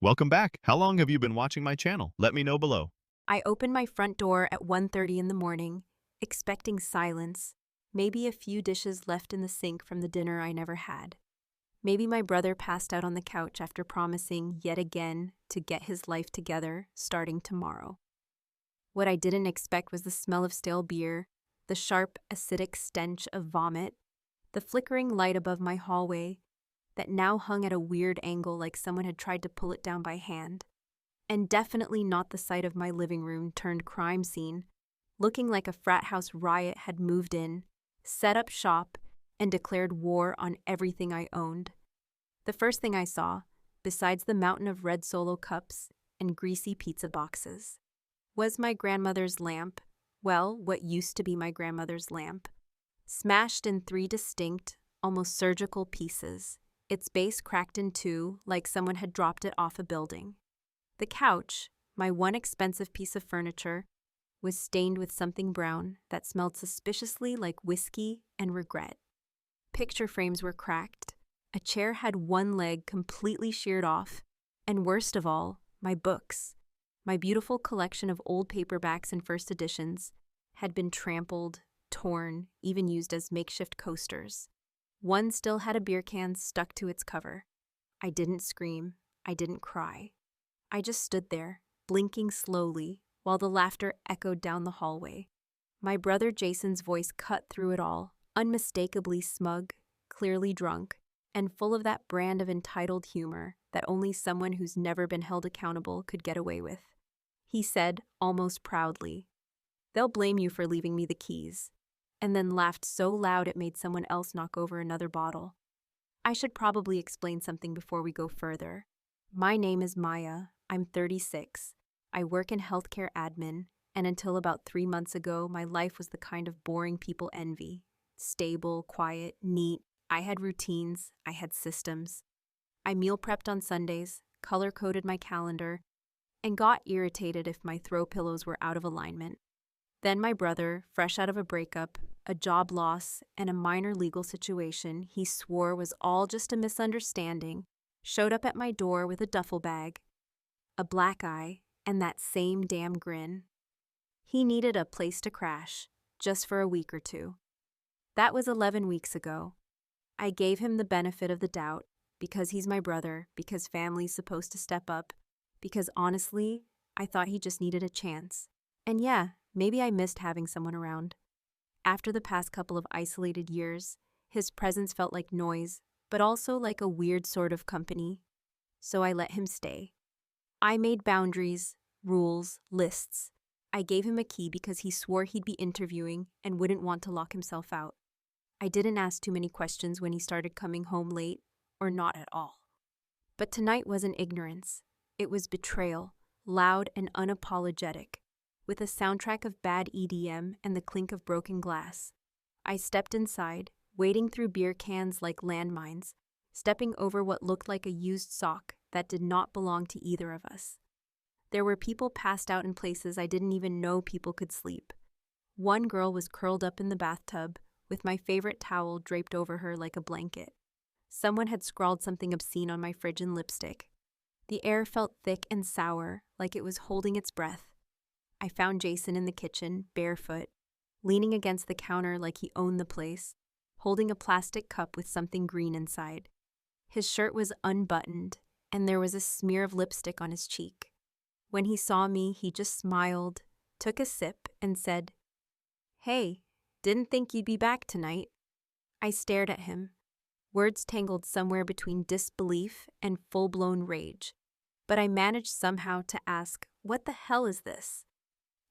Welcome back. How long have you been watching my channel? Let me know below. I opened my front door at 1:30 in the morning, expecting silence, maybe a few dishes left in the sink from the dinner I never had. Maybe my brother passed out on the couch after promising yet again to get his life together starting tomorrow. What I didn't expect was the smell of stale beer, the sharp, acidic stench of vomit, the flickering light above my hallway that now hung at a weird angle like someone had tried to pull it down by hand. And definitely not the sight of my living room turned crime scene, looking like a frat house riot had moved in, set up shop, and declared war on everything I owned. The first thing I saw, besides the mountain of red Solo cups and greasy pizza boxes, was my grandmother's lamp, well, what used to be my grandmother's lamp, smashed in 3 distinct, almost surgical pieces, its base cracked in 2 like someone had dropped it off a building. The couch, my one expensive piece of furniture, was stained with something brown that smelled suspiciously like whiskey and regret. Picture frames were cracked, a chair had one leg completely sheared off, and worst of all, my books, my beautiful collection of old paperbacks and first editions, had been trampled, torn, even used as makeshift coasters. One still had a beer can stuck to its cover. I didn't scream, I didn't cry. I just stood there, blinking slowly, while the laughter echoed down the hallway. My brother Jason's voice cut through it all, unmistakably smug, clearly drunk, and full of that brand of entitled humor that only someone who's never been held accountable could get away with. He said, almost proudly, "They'll blame you for leaving me the keys," and then laughed so loud it made someone else knock over another bottle. I should probably explain something before we go further. My name is Maya. I'm 36. I work in healthcare admin, and until about 3 months ago, my life was the kind of boring people envy. Stable, quiet, neat. I had routines. I had systems. I meal prepped on Sundays, color-coded my calendar, and got irritated if my throw pillows were out of alignment. Then my brother, fresh out of a breakup, a job loss, and a minor legal situation he swore was all just a misunderstanding, showed up at my door with a duffel bag, a black eye, and that same damn grin. He needed a place to crash, just for a week or 2. That was 11 weeks ago. I gave him the benefit of the doubt, because he's my brother, because family's supposed to step up, because honestly, I thought he just needed a chance. And yeah, maybe I missed having someone around. After the past couple of isolated years, his presence felt like noise, but also like a weird sort of company. So I let him stay. I made boundaries, rules, lists. I gave him a key because he swore he'd be interviewing and wouldn't want to lock himself out. I didn't ask too many questions when he started coming home late, or not at all. But tonight wasn't ignorance. It was betrayal, loud and unapologetic, with a soundtrack of bad EDM and the clink of broken glass. I stepped inside, wading through beer cans like landmines, stepping over what looked like a used sock that did not belong to either of us. There were people passed out in places I didn't even know people could sleep. One girl was curled up in the bathtub, with my favorite towel draped over her like a blanket. Someone had scrawled something obscene on my fridge in lipstick. The air felt thick and sour, like it was holding its breath. I found Jason in the kitchen, barefoot, leaning against the counter like he owned the place, holding a plastic cup with something green inside. His shirt was unbuttoned, and there was a smear of lipstick on his cheek. When he saw me, he just smiled, took a sip, and said, "Hey, didn't think you'd be back tonight." I stared at him, words tangled somewhere between disbelief and full-blown rage. But I managed somehow to ask, "What the hell is this?"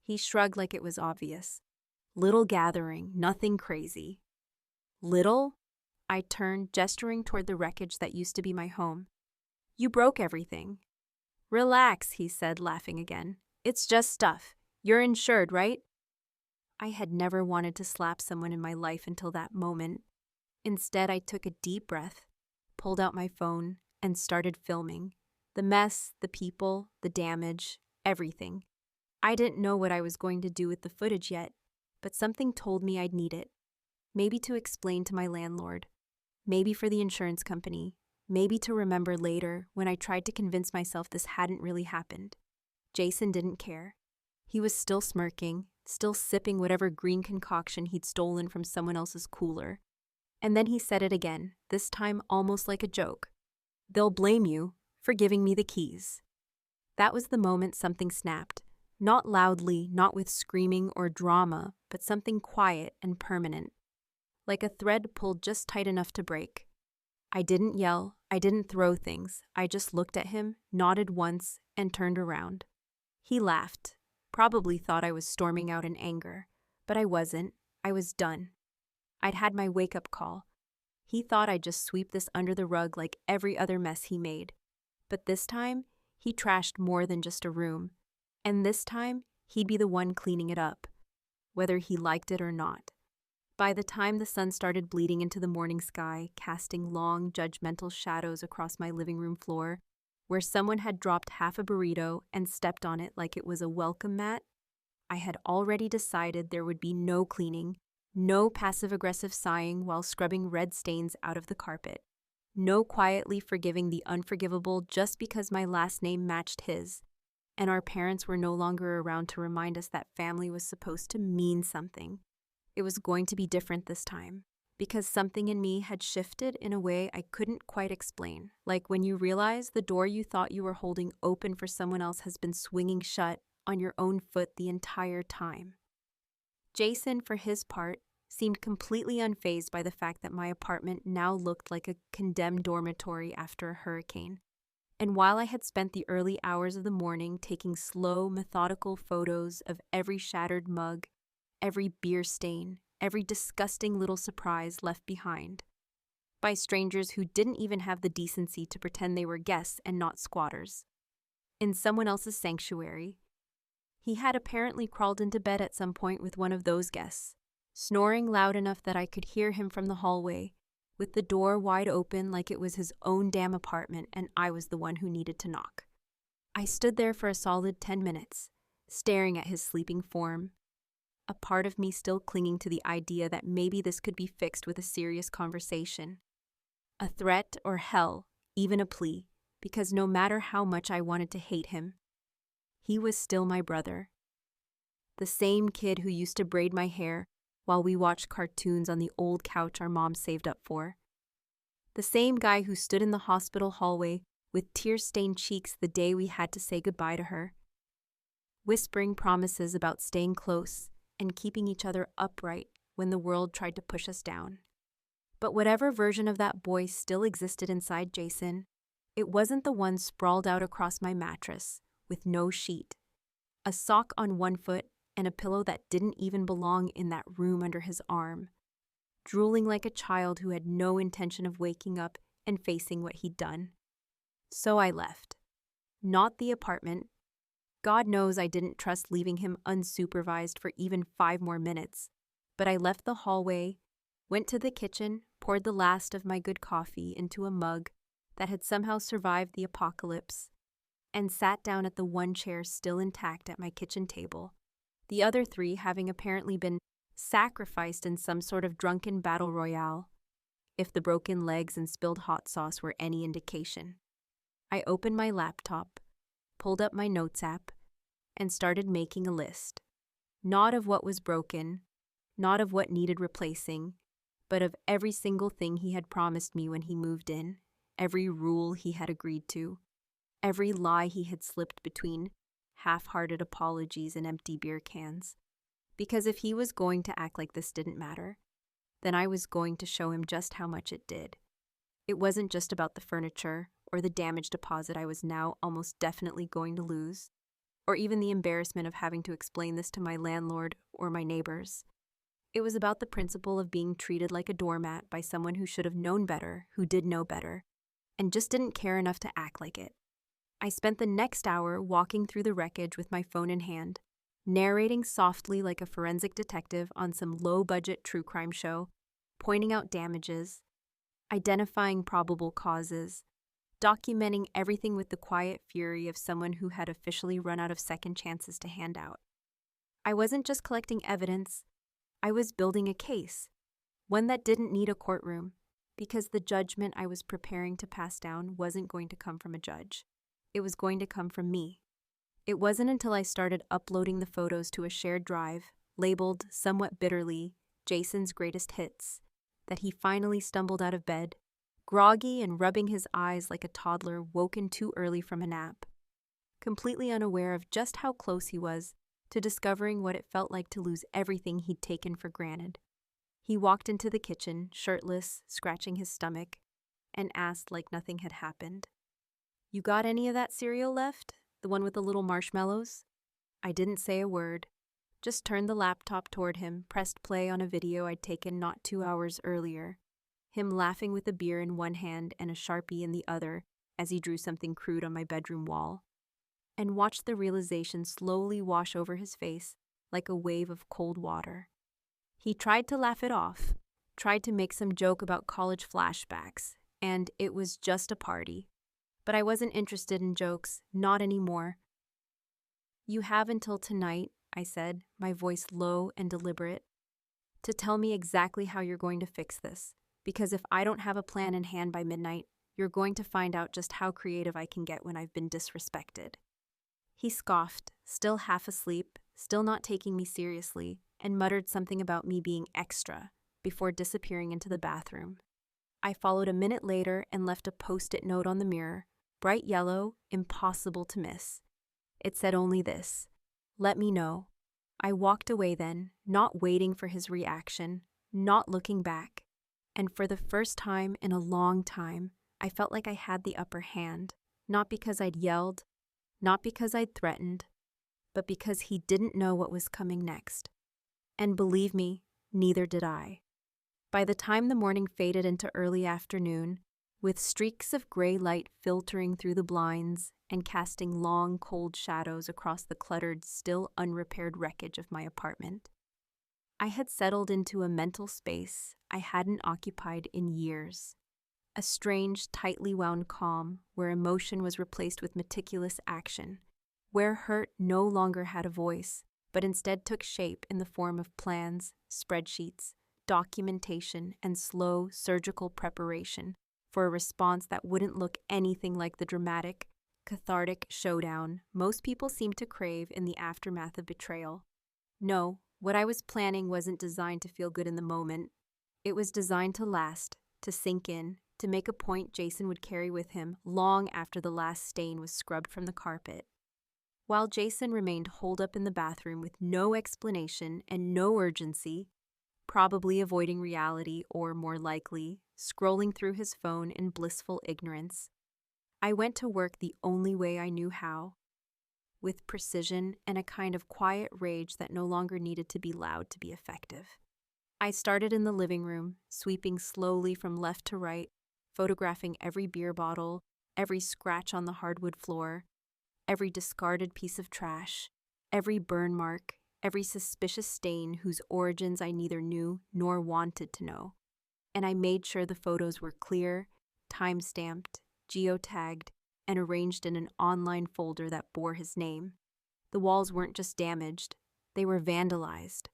He shrugged like it was obvious. "Little gathering, nothing crazy." "Little?" I turned, gesturing toward the wreckage that used to be my home. "You broke everything." "Relax," he said, laughing again. "It's just stuff. You're insured, right?" I had never wanted to slap someone in my life until that moment. Instead, I took a deep breath, pulled out my phone, and started filming. The mess, the people, the damage, everything. I didn't know what I was going to do with the footage yet, but something told me I'd need it. Maybe to explain to my landlord. Maybe for the insurance company. maybe to remember later when I tried to convince myself this hadn't really happened. Jason didn't care. He was still smirking, still sipping whatever green concoction he'd stolen from someone else's cooler. And then he said it again, this time almost like a joke. "They'll blame you for giving me the keys." That was the moment something snapped. Not loudly, not with screaming or drama, but something quiet and permanent. Like a thread pulled just tight enough to break. I didn't yell, I didn't throw things. I just looked at him, nodded once, and turned around. He laughed, probably thought I was storming out in anger. But I wasn't. I was done. I'd had my wake-up call. He thought I'd just sweep this under the rug like every other mess he made. But this time, he trashed more than just a room. And this time, he'd be the one cleaning it up, whether he liked it or not. By the time the sun started bleeding into the morning sky, casting long, judgmental shadows across my living room floor, where someone had dropped half a burrito and stepped on it like it was a welcome mat, I had already decided there would be no cleaning, no passive-aggressive sighing while scrubbing red stains out of the carpet, no quietly forgiving the unforgivable just because my last name matched his, and our parents were no longer around to remind us that family was supposed to mean something. It was going to be different this time, because something in me had shifted in a way I couldn't quite explain, like when you realize the door you thought you were holding open for someone else has been swinging shut on your own foot the entire time. Jason, for his part, seemed completely unfazed by the fact that my apartment now looked like a condemned dormitory after a hurricane. And while I had spent the early hours of the morning taking slow, methodical photos of every shattered mug, every beer stain, every disgusting little surprise left behind, by strangers who didn't even have the decency to pretend they were guests and not squatters, in someone else's sanctuary, he had apparently crawled into bed at some point with one of those guests, snoring loud enough that I could hear him from the hallway, with the door wide open like it was his own damn apartment and I was the one who needed to knock. I stood there for a solid 10 minutes, staring at his sleeping form, a part of me still clinging to the idea that maybe this could be fixed with a serious conversation. A threat or hell, even a plea, because no matter how much I wanted to hate him, he was still my brother. The same kid who used to braid my hair while we watched cartoons on the old couch our mom saved up for. The same guy who stood in the hospital hallway with tear-stained cheeks the day we had to say goodbye to her, whispering promises about staying close and keeping each other upright when the world tried to push us down. But whatever version of that boy still existed inside Jason, it wasn't the one sprawled out across my mattress, with no sheet, a sock on one foot and a pillow that didn't even belong in that room under his arm, drooling like a child who had no intention of waking up and facing what he'd done. So I left. Not the apartment. God knows I didn't trust leaving him unsupervised for even 5 more minutes, but I left the hallway, went to the kitchen, poured the last of my good coffee into a mug that had somehow survived the apocalypse, and sat down at the one chair still intact at my kitchen table, the other 3 having apparently been sacrificed in some sort of drunken battle royale, if the broken legs and spilled hot sauce were any indication. I opened my laptop, pulled up my notes app, and started making a list. Not of what was broken, not of what needed replacing, but of every single thing he had promised me when he moved in, every rule he had agreed to, every lie he had slipped between half-hearted apologies and empty beer cans. Because if he was going to act like this didn't matter, then I was going to show him just how much it did. It wasn't just about the furniture or the damage deposit I was now almost definitely going to lose, or even the embarrassment of having to explain this to my landlord or my neighbors. It was about the principle of being treated like a doormat by someone who should have known better, who did know better, and just didn't care enough to act like it. I spent the next hour walking through the wreckage with my phone in hand, narrating softly like a forensic detective on some low-budget true crime show, pointing out damages, identifying probable causes, documenting everything with the quiet fury of someone who had officially run out of second chances to hand out. I wasn't just collecting evidence, I was building a case, one that didn't need a courtroom, because the judgment I was preparing to pass down wasn't going to come from a judge. It was going to come from me. It wasn't until I started uploading the photos to a shared drive, labeled somewhat bitterly, Jason's greatest hits, that he finally stumbled out of bed, groggy and rubbing his eyes like a toddler woken too early from a nap, completely unaware of just how close he was to discovering what it felt like to lose everything he'd taken for granted. He walked into the kitchen, shirtless, scratching his stomach, and asked like nothing had happened, "You got any of that cereal left? The one with the little marshmallows?" I didn't say a word, just turned the laptop toward him, pressed play on a video I'd taken not 2 hours earlier, him laughing with a beer in one hand and a Sharpie in the other as he drew something crude on my bedroom wall, and watched the realization slowly wash over his face like a wave of cold water. He tried to laugh it off, tried to make some joke about college flashbacks, and it was just a party. But I wasn't interested in jokes, not anymore. "You have until tonight," I said, my voice low and deliberate, "to tell me exactly how you're going to fix this, because if I don't have a plan in hand by midnight, you're going to find out just how creative I can get when I've been disrespected." He scoffed, still half asleep, still not taking me seriously, and muttered something about me being extra before disappearing into the bathroom. I followed a minute later and left a post-it note on the mirror, bright yellow, impossible to miss. It said only this: "Let me know." I walked away then, not waiting for his reaction, not looking back. And for the first time in a long time, I felt like I had the upper hand, not because I'd yelled, not because I'd threatened, but because he didn't know what was coming next. And believe me, neither did I. By the time the morning faded into early afternoon, with streaks of gray light filtering through the blinds and casting long, cold shadows across the cluttered, still unrepaired wreckage of my apartment, I had settled into a mental space I hadn't occupied in years. A strange, tightly wound calm where emotion was replaced with meticulous action, where hurt no longer had a voice, but instead took shape in the form of plans, spreadsheets, documentation, and slow, surgical preparation for a response that wouldn't look anything like the dramatic, cathartic showdown most people seem to crave in the aftermath of betrayal. No, what I was planning wasn't designed to feel good in the moment. It was designed to last, to sink in, to make a point Jason would carry with him long after the last stain was scrubbed from the carpet. While Jason remained holed up in the bathroom with no explanation and no urgency, probably avoiding reality or, more likely, scrolling through his phone in blissful ignorance, I went to work the only way I knew how, with precision and a kind of quiet rage that no longer needed to be loud to be effective. I started in the living room, sweeping slowly from left to right, photographing every beer bottle, every scratch on the hardwood floor, every discarded piece of trash, every burn mark, every suspicious stain whose origins I neither knew nor wanted to know. And I made sure the photos were clear, time-stamped, geotagged, and arranged in an online folder that bore his name. The walls weren't just damaged, they were vandalized.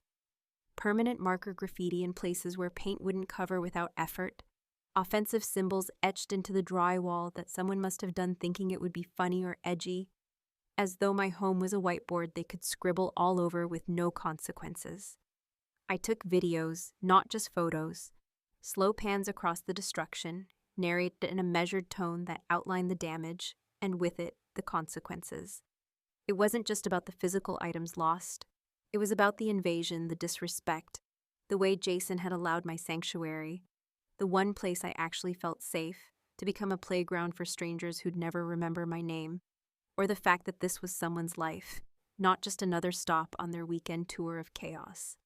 Permanent marker graffiti in places where paint wouldn't cover without effort, offensive symbols etched into the drywall that someone must have done thinking it would be funny or edgy, as though my home was a whiteboard they could scribble all over with no consequences. I took videos, not just photos, slow pans across the destruction, narrated in a measured tone that outlined the damage, and with it, the consequences. It wasn't just about the physical items lost. It was about the invasion, the disrespect, the way Jason had allowed my sanctuary, the one place I actually felt safe, to become a playground for strangers who'd never remember my name, or the fact that this was someone's life, not just another stop on their weekend tour of chaos.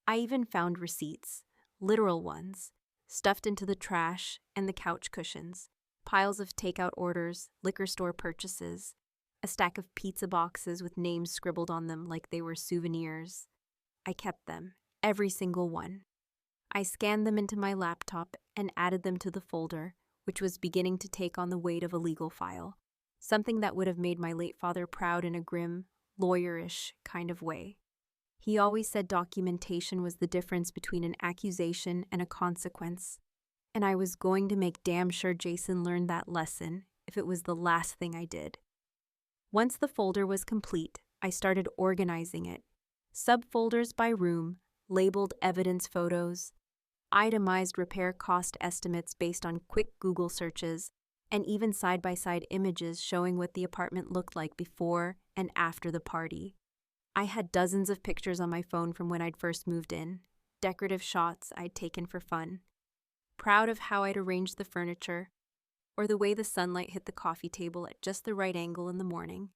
I even found receipts, literal ones, stuffed into the trash and the couch cushions, piles of takeout orders, liquor store purchases, a stack of pizza boxes with names scribbled on them like they were souvenirs. I kept them, every single one. I scanned them into my laptop and added them to the folder, which was beginning to take on the weight of a legal file, something that would have made my late father proud in a grim, lawyerish kind of way. He always said documentation was the difference between an accusation and a consequence, And I was going to make damn sure Jason learned that lesson if it was the last thing I did. Once the folder was complete, I started organizing it. Subfolders by room, labeled evidence photos, itemized repair cost estimates based on quick Google searches, and even side-by-side images showing what the apartment looked like before and after the party. I had dozens of pictures on my phone from when I'd first moved in, decorative shots I'd taken for fun. Proud of how I'd arranged the furniture, or the way the sunlight hit the coffee table at just the right angle in the morning.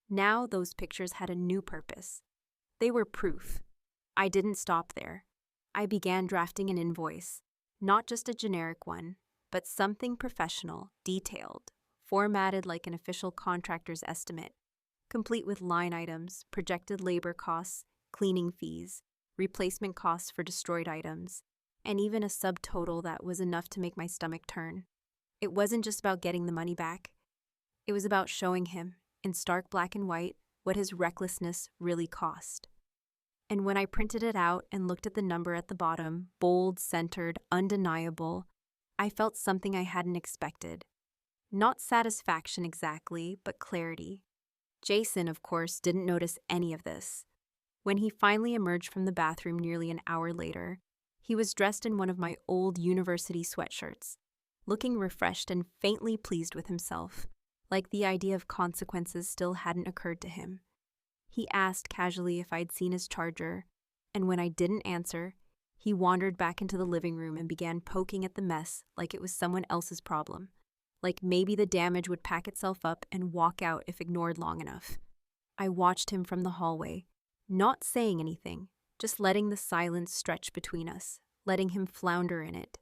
Now those pictures had a new purpose. They were proof. I didn't stop there. I began drafting an invoice, not just a generic one, but something professional, detailed, formatted like an official contractor's estimate, complete with line items, projected labor costs, cleaning fees, replacement costs for destroyed items, and even a subtotal that was enough to make my stomach turn. It wasn't just about getting the money back. It was about showing him, in stark black and white, what his recklessness really cost. And when I printed it out and looked at the number at the bottom, bold, centered, undeniable, I felt something I hadn't expected. Not satisfaction exactly, but clarity. Jason, of course, didn't notice any of this. When he finally emerged from the bathroom nearly an hour later, he was dressed in one of my old university sweatshirts, looking refreshed and faintly pleased with himself, like the idea of consequences still hadn't occurred to him. He asked casually if I'd seen his charger, and when I didn't answer, he wandered back into the living room and began poking at the mess like it was someone else's problem, like maybe the damage would pack itself up and walk out if ignored long enough. I watched him from the hallway, not saying anything, just letting the silence stretch between us, letting him flounder in it.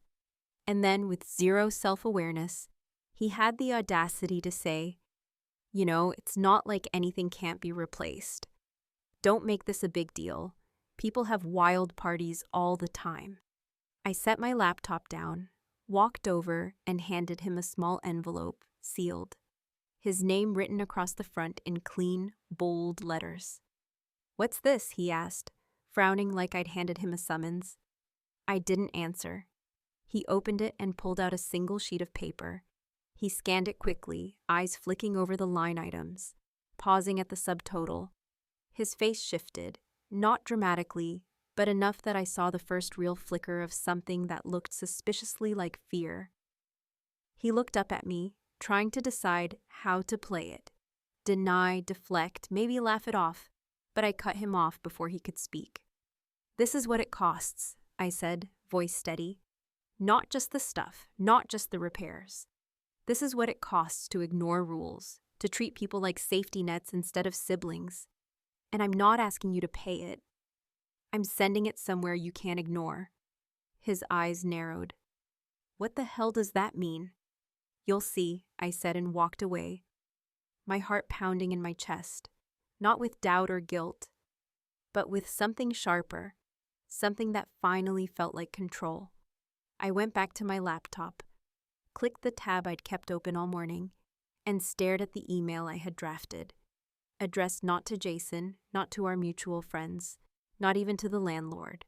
And then, with zero self-awareness, he had the audacity to say, "You know, it's not like anything can't be replaced. Don't make this a big deal. People have wild parties all the time." I set my laptop down, walked over, and handed him a small envelope, sealed. His name written across the front in clean, bold letters. "What's this?" he asked, frowning like I'd handed him a summons. I didn't answer. He opened it and pulled out a single sheet of paper. He scanned it quickly, eyes flicking over the line items, pausing at the subtotal. His face shifted, not dramatically, but enough that I saw the first real flicker of something that looked suspiciously like fear. He looked up at me, trying to decide how to play it. Deny, deflect, maybe laugh it off, but I cut him off before he could speak. "This is what it costs," I said, voice steady. "Not just the stuff, not just the repairs. This is what it costs to ignore rules, to treat people like safety nets instead of siblings. And I'm not asking you to pay it. I'm sending it somewhere you can't ignore." His eyes narrowed. "What the hell does that mean?" "You'll see," I said and walked away, my heart pounding in my chest, not with doubt or guilt, but with something sharper, something that finally felt like control. I went back to my laptop, clicked the tab I'd kept open all morning, and stared at the email I had drafted, addressed not to Jason, not to our mutual friends, not even to the landlord,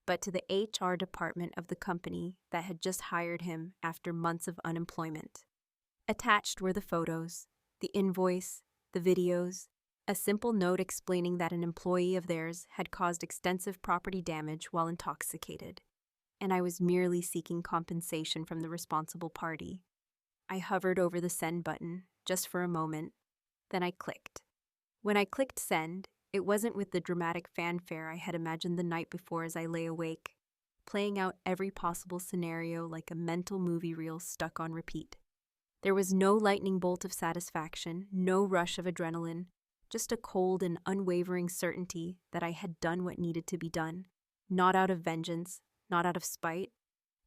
but to the HR department of the company that had just hired him after months of unemployment. Attached were the photos, the invoice, the videos, a simple note explaining that an employee of theirs had caused extensive property damage while intoxicated, and I was merely seeking compensation from the responsible party. I hovered over the send button, just for a moment, then I clicked. When I clicked send, it wasn't with the dramatic fanfare I had imagined the night before as I lay awake, playing out every possible scenario like a mental movie reel stuck on repeat. There was no lightning bolt of satisfaction, no rush of adrenaline, just a cold and unwavering certainty that I had done what needed to be done, not out of vengeance, not out of spite,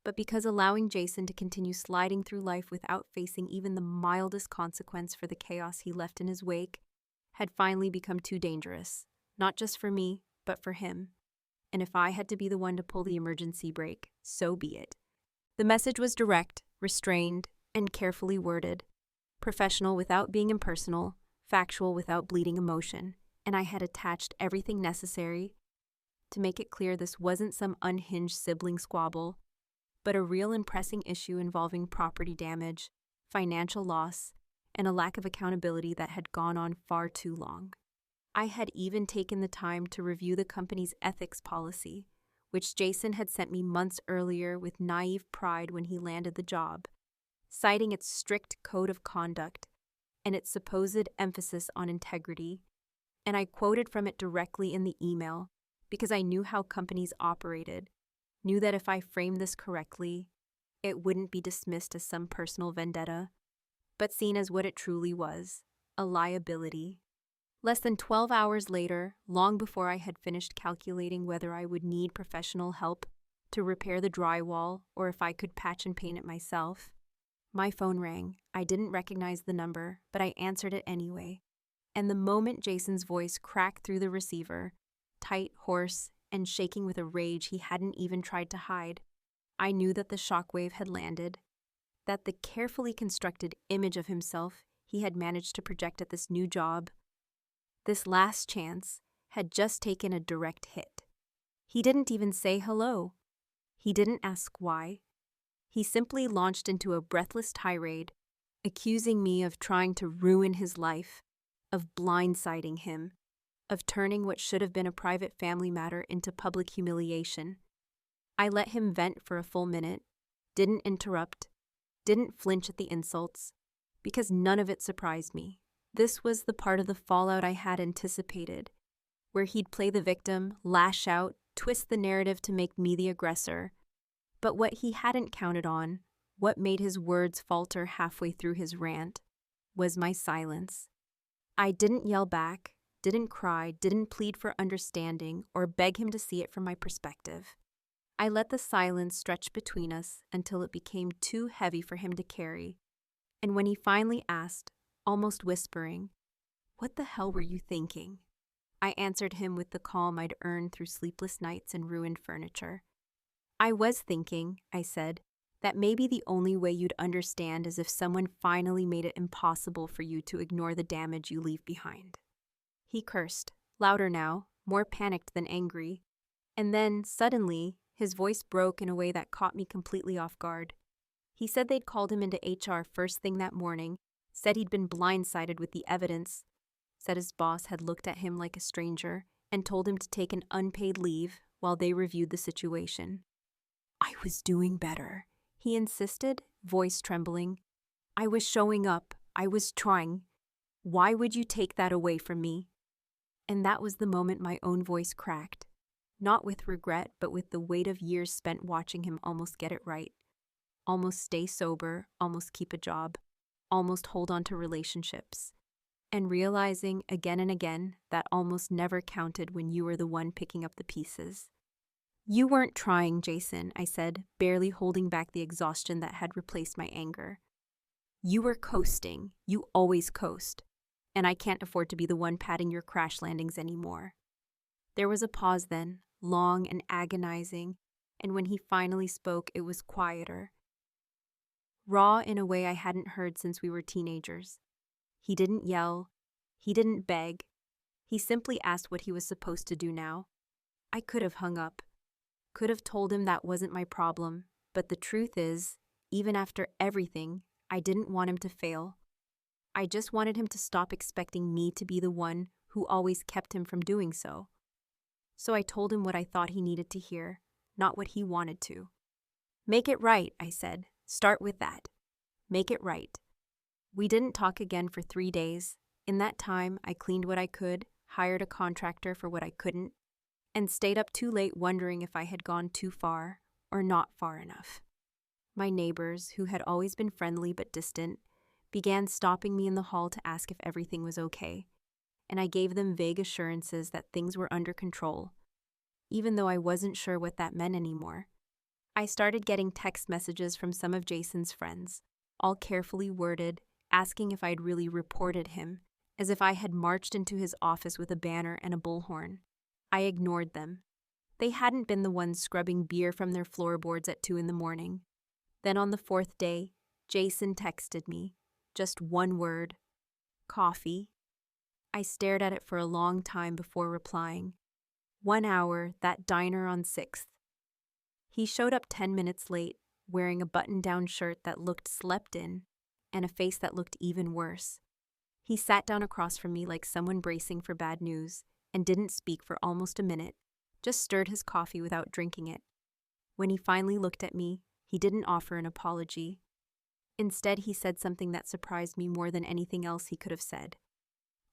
but because allowing Jason to continue sliding through life without facing even the mildest consequence for the chaos he left in his wake had finally become too dangerous, not just for me, but for him. And if I had to be the one to pull the emergency brake, so be it. The message was direct, restrained, and carefully worded, professional without being impersonal, factual without bleeding emotion, and I had attached everything necessary to make it clear this wasn't some unhinged sibling squabble, but a real and pressing issue involving property damage, financial loss, and a lack of accountability that had gone on far too long. I had even taken the time to review the company's ethics policy, which Jason had sent me months earlier with naive pride when he landed the job, citing its strict code of conduct and its supposed emphasis on integrity. And I quoted from it directly in the email because I knew how companies operated, knew that if I framed this correctly, it wouldn't be dismissed as some personal vendetta, but seen as what it truly was, a liability. Less than 12 hours later, long before I had finished calculating whether I would need professional help to repair the drywall or if I could patch and paint it myself, my phone rang. I didn't recognize the number, but I answered it anyway. And the moment Jason's voice cracked through the receiver, tight, hoarse, and shaking with a rage he hadn't even tried to hide, I knew that the shockwave had landed, that the carefully constructed image of himself he had managed to project at this new job, this last chance, had just taken a direct hit. He didn't even say hello. He didn't ask why. He simply launched into a breathless tirade, accusing me of trying to ruin his life, of blindsiding him, of turning what should have been a private family matter into public humiliation. I let him vent for a full minute, didn't interrupt, didn't flinch at the insults, because none of it surprised me. This was the part of the fallout I had anticipated, where he'd play the victim, lash out, twist the narrative to make me the aggressor. But what he hadn't counted on, what made his words falter halfway through his rant, was my silence. I didn't yell back, didn't cry, didn't plead for understanding, or beg him to see it from my perspective. I let the silence stretch between us until it became too heavy for him to carry, and when he finally asked, almost whispering, "What the hell were you thinking?" I answered him with the calm I'd earned through sleepless nights and ruined furniture. "I was thinking," I said, "that maybe the only way you'd understand is if someone finally made it impossible for you to ignore the damage you leave behind." He cursed, louder now, more panicked than angry, and then, suddenly, his voice broke in a way that caught me completely off guard. He said they'd called him into HR first thing that morning, said he'd been blindsided with the evidence, said his boss had looked at him like a stranger, and told him to take an unpaid leave while they reviewed the situation. "I was doing better," he insisted, voice trembling. "I was showing up. I was trying. Why would you take that away from me?" And that was the moment my own voice cracked, not with regret, but with the weight of years spent watching him almost get it right, almost stay sober, almost keep a job, almost hold on to relationships, and realizing again and again that almost never counted when you were the one picking up the pieces. "You weren't trying, Jason," I said, barely holding back the exhaustion that had replaced my anger. "You were coasting. You always coast. And I can't afford to be the one padding your crash landings anymore." There was a pause then, long and agonizing, and when he finally spoke, it was quieter. Raw in a way I hadn't heard since we were teenagers. He didn't yell. He didn't beg. He simply asked what he was supposed to do now. I could have hung up. Could have told him that wasn't my problem, but the truth is, even after everything, I didn't want him to fail. I just wanted him to stop expecting me to be the one who always kept him from doing so. So I told him what I thought he needed to hear, not what he wanted to. "Make it right," I said. "Start with that. Make it right." We didn't talk again for 3 days. In that time, I cleaned what I could, hired a contractor for what I couldn't, and stayed up too late wondering if I had gone too far or not far enough. My neighbors, who had always been friendly but distant, began stopping me in the hall to ask if everything was okay, and I gave them vague assurances that things were under control, even though I wasn't sure what that meant anymore. I started getting text messages from some of Jason's friends, all carefully worded, asking if I'd really reported him, as if I had marched into his office with a banner and a bullhorn. I ignored them. They hadn't been the ones scrubbing beer from their floorboards at 2 a.m. Then on the 4th day, Jason texted me. Just one word. "Coffee." I stared at it for a long time before replying. 1 hour, that diner on 6th. He showed up 10 minutes late, wearing a button-down shirt that looked slept in, and a face that looked even worse. He sat down across from me like someone bracing for bad news and didn't speak for almost a minute, just stirred his coffee without drinking it. When he finally looked at me, he didn't offer an apology. Instead, he said something that surprised me more than anything else he could have said.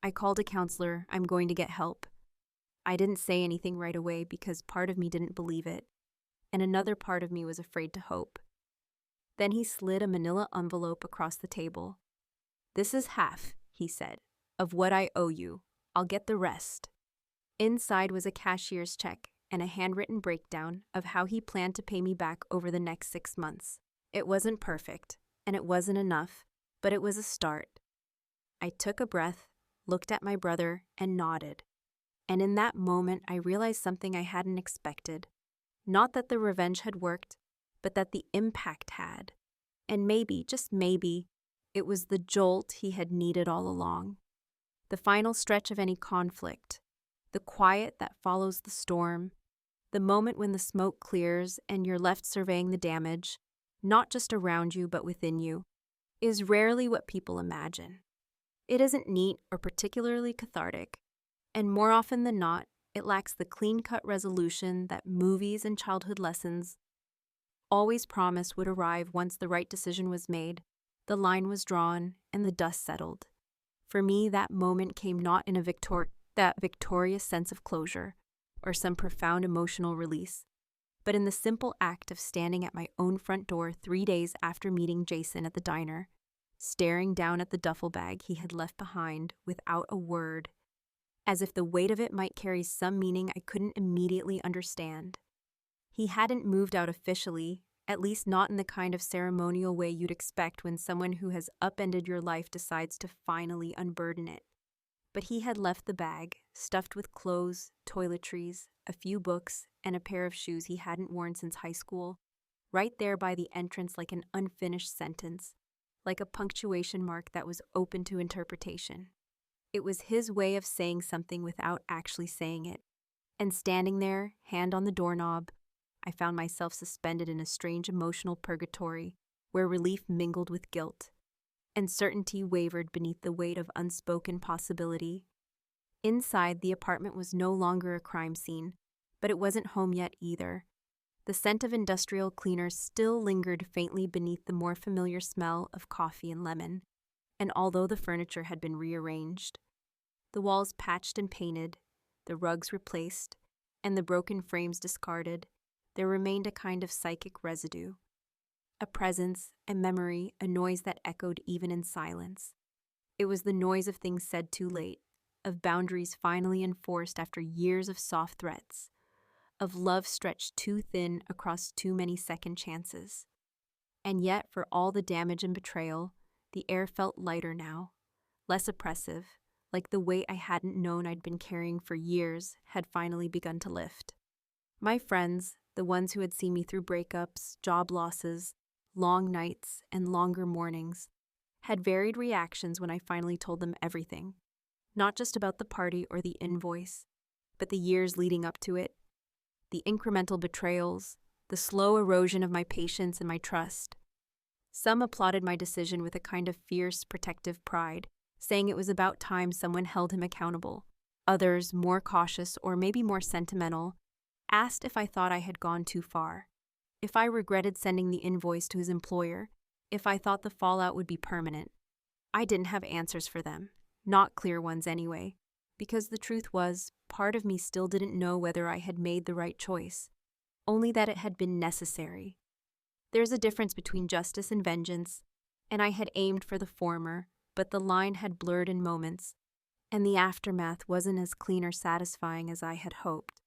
"I called a counselor. I'm going to get help." I didn't say anything right away because part of me didn't believe it, and another part of me was afraid to hope. Then he slid a manila envelope across the table. "This is half," he said, "of what I owe you. I'll get the rest." Inside was a cashier's check and a handwritten breakdown of how he planned to pay me back over the next 6 months. It wasn't perfect, and it wasn't enough, but it was a start. I took a breath, looked at my brother, and nodded. And in that moment, I realized something I hadn't expected. Not that the revenge had worked, but that the impact had. And maybe, just maybe, it was the jolt he had needed all along. The final stretch of any conflict. The quiet that follows the storm. The moment when the smoke clears and you're left surveying the damage, not just around you but within you, is rarely what people imagine. It isn't neat or particularly cathartic, and more often than not, it lacks the clean-cut resolution that movies and childhood lessons always promised would arrive once the right decision was made, the line was drawn, and the dust settled. For me, that moment came not in that victorious sense of closure or some profound emotional release, but in the simple act of standing at my own front door 3 days after meeting Jason at the diner, staring down at the duffel bag he had left behind without a word, as if the weight of it might carry some meaning I couldn't immediately understand. He hadn't moved out officially, at least not in the kind of ceremonial way you'd expect when someone who has upended your life decides to finally unburden it. But he had left the bag, stuffed with clothes, toiletries, a few books, and a pair of shoes he hadn't worn since high school, right there by the entrance like an unfinished sentence, like a punctuation mark that was open to interpretation. It was his way of saying something without actually saying it. And standing there, hand on the doorknob, I found myself suspended in a strange emotional purgatory where relief mingled with guilt, and certainty wavered beneath the weight of unspoken possibility. Inside, the apartment was no longer a crime scene, but it wasn't home yet either. The scent of industrial cleaners still lingered faintly beneath the more familiar smell of coffee and lemon, and although the furniture had been rearranged, the walls patched and painted, the rugs replaced, and the broken frames discarded, there remained a kind of psychic residue. A presence, a memory, a noise that echoed even in silence. It was the noise of things said too late, of boundaries finally enforced after years of soft threats, of love stretched too thin across too many second chances. And yet, for all the damage and betrayal, the air felt lighter now, less oppressive, like the weight I hadn't known I'd been carrying for years had finally begun to lift. My friends, the ones who had seen me through breakups, job losses, long nights, and longer mornings, had varied reactions when I finally told them everything, not just about the party or the invoice, but the years leading up to it, the incremental betrayals, the slow erosion of my patience and my trust. Some applauded my decision with a kind of fierce, protective pride, saying it was about time someone held him accountable. Others, more cautious or maybe more sentimental, asked if I thought I had gone too far, if I regretted sending the invoice to his employer, if I thought the fallout would be permanent. I didn't have answers for them, not clear ones anyway, because the truth was, part of me still didn't know whether I had made the right choice, only that it had been necessary. There's a difference between justice and vengeance, and I had aimed for the former, but the line had blurred in moments, and the aftermath wasn't as clean or satisfying as I had hoped.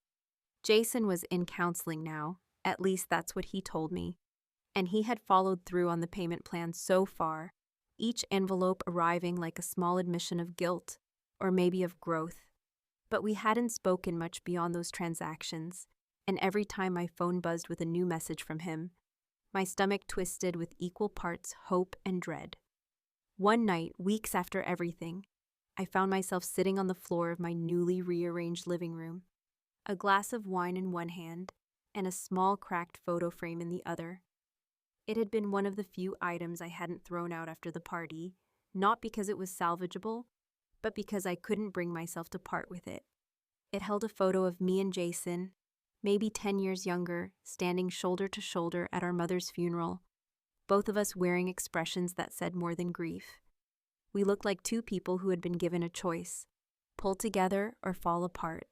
Jason was in counseling now, at least that's what he told me, and he had followed through on the payment plan so far, each envelope arriving like a small admission of guilt, or maybe of growth. But we hadn't spoken much beyond those transactions, and every time my phone buzzed with a new message from him, my stomach twisted with equal parts hope and dread. One night, weeks after everything, I found myself sitting on the floor of my newly rearranged living room, a glass of wine in one hand and a small cracked photo frame in the other. It had been one of the few items I hadn't thrown out after the party, not because it was salvageable, but because I couldn't bring myself to part with it. It held a photo of me and Jason, maybe 10 years younger, standing shoulder to shoulder at our mother's funeral, both of us wearing expressions that said more than grief. We looked like two people who had been given a choice: pull together or fall apart.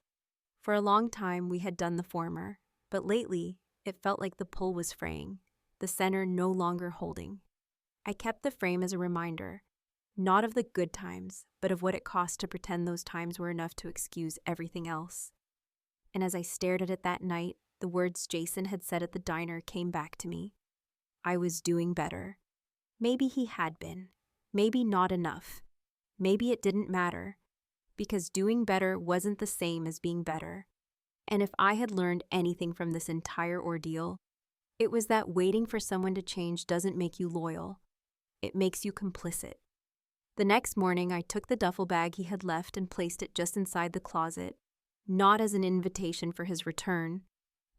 For a long time, we had done the former, but lately, it felt like the pull was fraying, the center no longer holding. I kept the frame as a reminder, not of the good times, but of what it cost to pretend those times were enough to excuse everything else. And as I stared at it that night, the words Jason had said at the diner came back to me. I was doing better. Maybe he had been. Maybe not enough. Maybe it didn't matter, because doing better wasn't the same as being better. And if I had learned anything from this entire ordeal, it was that waiting for someone to change doesn't make you loyal. It makes you complicit. The next morning, I took the duffel bag he had left and placed it just inside the closet, not as an invitation for his return,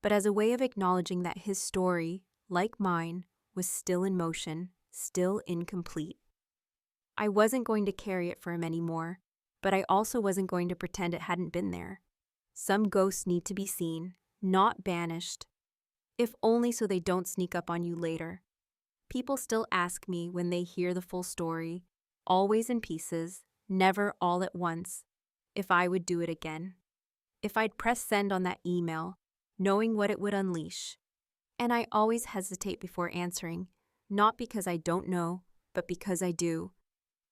but as a way of acknowledging that his story, like mine, was still in motion, still incomplete. I wasn't going to carry it for him anymore, but I also wasn't going to pretend it hadn't been there. Some ghosts need to be seen, not banished, if only so they don't sneak up on you later. People still ask me when they hear the full story, always in pieces, never all at once, if I would do it again. If I'd press send on that email, knowing what it would unleash. And I always hesitate before answering, not because I don't know, but because I do.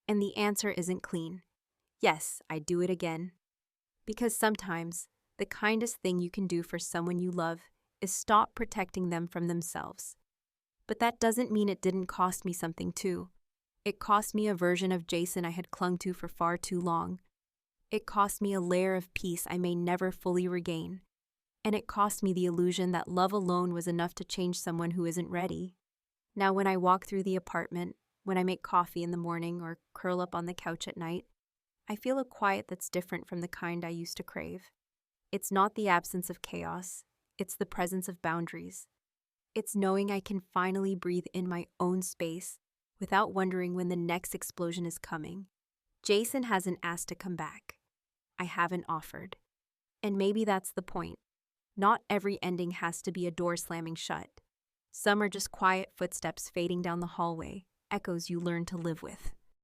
And the answer isn't clean. Yes, I'd do it again. Because sometimes, the kindest thing you can do for someone you love is stop protecting them from themselves. But that doesn't mean it didn't cost me something too. It cost me a version of Jason I had clung to for far too long. It cost me a layer of peace I may never fully regain. And it cost me the illusion that love alone was enough to change someone who isn't ready. Now when I walk through the apartment, when I make coffee in the morning or curl up on the couch at night, I feel a quiet that's different from the kind I used to crave. It's not the absence of chaos, it's the presence of boundaries. It's knowing I can finally breathe in my own space without wondering when the next explosion is coming. Jason hasn't asked to come back. I haven't offered. And maybe that's the point. Not every ending has to be a door slamming shut. Some are just quiet footsteps fading down the hallway, echoes you learn to live with.